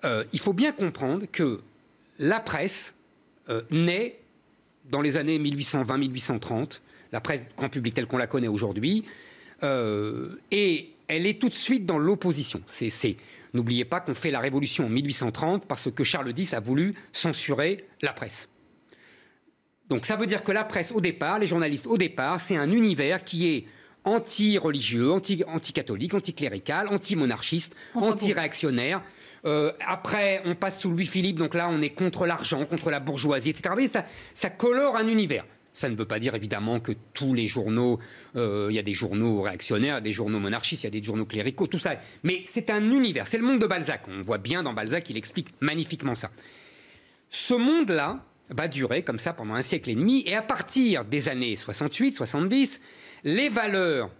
il faut bien comprendre que la presse naît dans les années 1820-1830, la presse grand public telle qu'on la connaît aujourd'hui, et elle est tout de suite dans l'opposition. N'oubliez pas qu'on fait la Révolution en 1830 parce que Charles X a voulu censurer la presse. Donc ça veut dire que la presse, au départ, les journalistes, au départ, c'est un univers qui est anti-religieux, anti-catholique, anti-clérical, anti-monarchiste, anti-réactionnaire. Après, on passe sous Louis-Philippe, donc là, on est contre l'argent, contre la bourgeoisie, etc. Vous voyez, ça colore un univers. Ça ne veut pas dire, évidemment, que tous les journaux... Il y a des journaux réactionnaires, des journaux monarchistes, il y a des journaux cléricaux, tout ça. Mais c'est un univers, c'est le monde de Balzac. On voit bien dans Balzac, il explique magnifiquement ça. Ce monde-là va durer comme ça pendant un siècle et demi. Et à partir des années 68, 70, les valeurs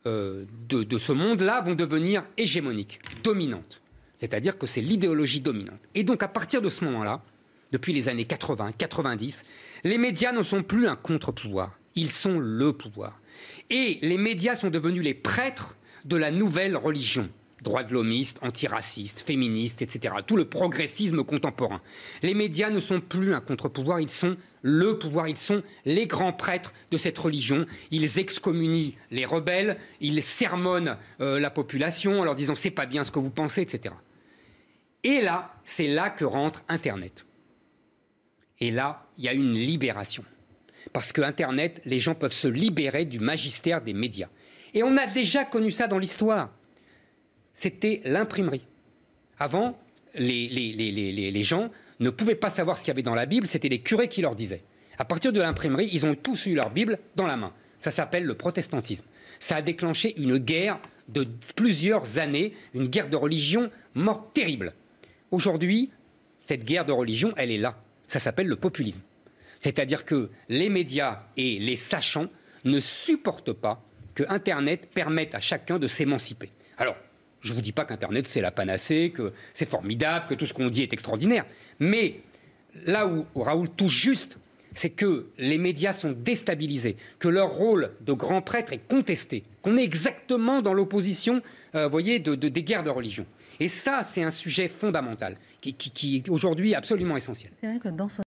de ce monde-là vont devenir hégémoniques, dominantes. C'est-à-dire que c'est l'idéologie dominante. Et donc, à partir de ce moment-là, depuis les années 80, 90, les médias ne sont plus un contre-pouvoir. Ils sont le pouvoir. Et les médias sont devenus les prêtres de la nouvelle religion. Droits de l'hommiste, antiracistes, féministes, etc. Tout le progressisme contemporain. Les médias ne sont plus un contre-pouvoir, ils sont le pouvoir, ils sont les grands prêtres de cette religion. Ils excommunient les rebelles, ils sermonnent la population en leur disant « c'est pas bien ce que vous pensez », etc. Et là, c'est là que rentre Internet. Et là, il y a une libération. Parce que Internet, les gens peuvent se libérer du magistère des médias. Et on a déjà connu ça dans l'histoire. C'était l'imprimerie. Avant, les gens ne pouvaient pas savoir ce qu'il y avait dans la Bible, c'était les curés qui leur disaient. À partir de l'imprimerie, ils ont tous eu leur Bible dans la main. Ça s'appelle le protestantisme. Ça a déclenché une guerre de plusieurs années, une guerre de religion terrible. Aujourd'hui, cette guerre de religion, elle est là. Ça s'appelle le populisme. C'est-à-dire que les médias et les sachants ne supportent pas que Internet permette à chacun de s'émanciper. Alors, je ne vous dis pas qu'Internet, c'est la panacée, que c'est formidable, que tout ce qu'on dit est extraordinaire. Mais là où Raoul touche juste, c'est que les médias sont déstabilisés, que leur rôle de grand prêtre est contesté, qu'on est exactement dans l'opposition, voyez, des guerres de religion. Et ça, c'est un sujet fondamental, qui est aujourd'hui absolument essentiel. C'est vrai que dans